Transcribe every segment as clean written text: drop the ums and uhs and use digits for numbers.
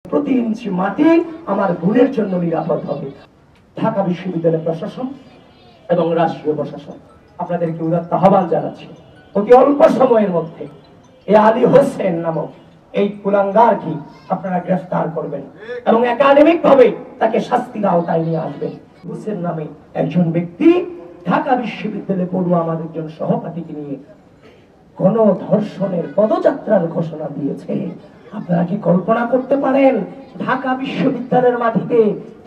প্রতি ইঞ্চি মাটি আমার বোনের জন্য নিরাপদ হবে। ঢাকা বিশ্ববিদ্যালয় প্রশাসন এবং রাষ্ট্রীয় প্রশাসন আপনাদেরকে উদাত্ত আহ্বান জানাচ্ছি, অতি অল্প সময়ের মধ্যে এই আলী হোসেন নামক এই কুলাঙ্গারকে আপনারা গ্রেফতার করবেন এবং একাডেমিক ভাবে তাকে শাস্তির আওতায় নিয়ে আসবেন। হোসেন নামে একজন ব্যক্তি ঢাকা বিশ্ববিদ্যালয়ে পড়ুয়া আমার একজন সহপাঠীকে নিয়ে গণধর্ষণের পদযাত্রার ঘোষণা দিয়েছে। আপনারা কি কল্পনা করতে পারেন ঢাকা বিশ্ববিদ্যালয়ের মাটিতে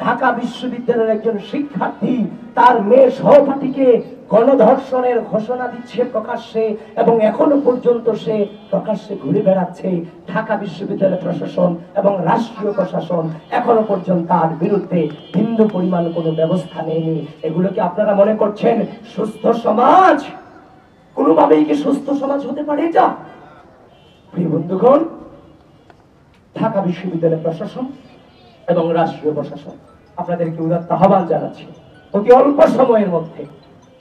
ঢাকা বিশ্ববিদ্যালয়ের একজন শিক্ষার্থী তার মেয়ে সহপাঠীকে গণধর্ষণের ঘোষণা দিচ্ছে প্রকাশ্যে, এবং এখনো পর্যন্ত সে প্রকাশ্যে ঘুরে বেড়াচ্ছে। ঢাকা বিশ্ববিদ্যালয় প্রশাসন এবং রাষ্ট্রীয় প্রশাসন এখনো পর্যন্ত তার বিরুদ্ধে বিন্দু পরিমাণ কোনো ব্যবস্থা নেয়নি। এগুলো কি আপনারা মনে করছেন সুস্থ সমাজ? কোনোভাবেই কি সুস্থ সমাজ হতে পারে এটা? প্রিয় বন্ধুগণ, ঢাকা বিশ্ববিদ্যালয় প্রশাসন এবং রাষ্ট্রীয় প্রশাসন আপনাদেরকে উদাত্ত আহ্বান জানাচ্ছি, অতি অল্প সময়ের মধ্যে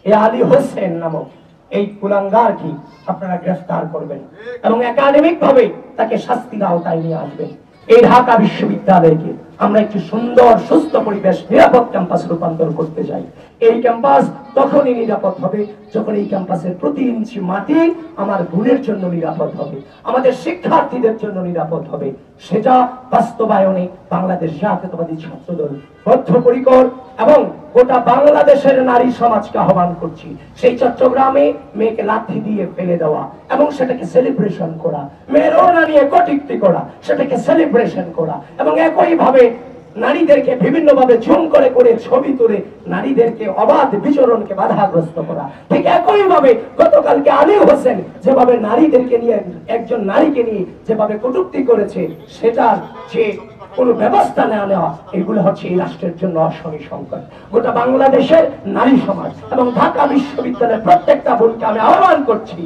এই আলী হোসেন নামক এই কুলাঙ্গারকে আপনারা গ্রেফতার করবেন এবং একাডেমিক ভাবে তাকে শাস্তির আওতায় নিয়ে আসবেন। এই ঢাকা বিশ্ববিদ্যালয়কে আমরা একটি সুন্দর সুস্থ পরিবেশ নিরাপদ ক্যাম্পাস রূপান্তর করতে চাই। এই ক্যাম্পাস তখনই নিরাপদ হবে যখন এই ক্যাম্পাসের প্রতি ইঞ্চি মাটি আমার বোনের জন্য নিরাপদ হবে, আমাদের শিক্ষার্থীদের জন্য নিরাপদ হবে। সেটা বাস্তবায়নে বাংলাদেশ জাতীয়তাবাদী ছাত্রদল বদ্ধপরিকর এবং গোটা বাংলাদেশের নারী সমাজকে আহ্বান করছি সেই চট্টগ্রামে মেয়েকে লাঠি দিয়ে ফেলে দেওয়া এবং সেটাকে সেলিব্রেশন করা, মেয়ের ওড়না নিয়ে কটূক্তি করা, সেটাকে সেলিব্রেশন করা, এবং একই ভাবে নারীদেরকে বিভিন্ন ভাবে ঝুম করে করে ছবি তুলে নারীদেরকে অবাধ বিচরণকে বাধাগ্রস্ত করা। ঠিক একই ভাবে গতকালকে আলী হোসেন যেভাবে নারীদেরকে নিয়ে একজন নারীকে নিয়ে যেভাবে কটূক্তি করেছে সেটার যে কোনো ব্যবস্থা না নেওয়া, এগুলো হচ্ছে এই রাষ্ট্রের জন্য অশনি সংকট। গোটা বাংলাদেশের নারী সমাজ এবং ঢাকা বিশ্ববিদ্যালয়ের প্রত্যেকটা বোনকে আমি আহ্বান করছি,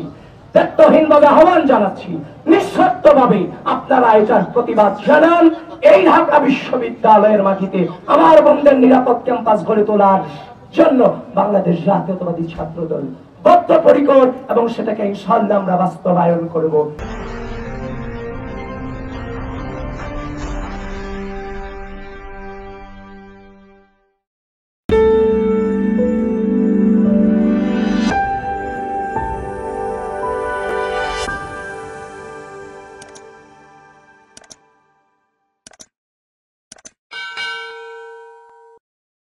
দায়িত্বহীন ভাবে আহ্বান জানাচ্ছি, নিঃস্বার্থ ভাবে আপনারা এটার প্রতিবাদ জানান। এই ঢাকা বিশ্ববিদ্যালয়ের মাটিতে আমার বোনদের নিরাপদ ক্যাম্পাস গড়ে তোলার জন্য বাংলাদেশ জাতীয়তাবাদী ছাত্রদল বদ্ধপরিকর এবং সেটাকে ইনশাআল্লাহ আমরা বাস্তবায়ন করব।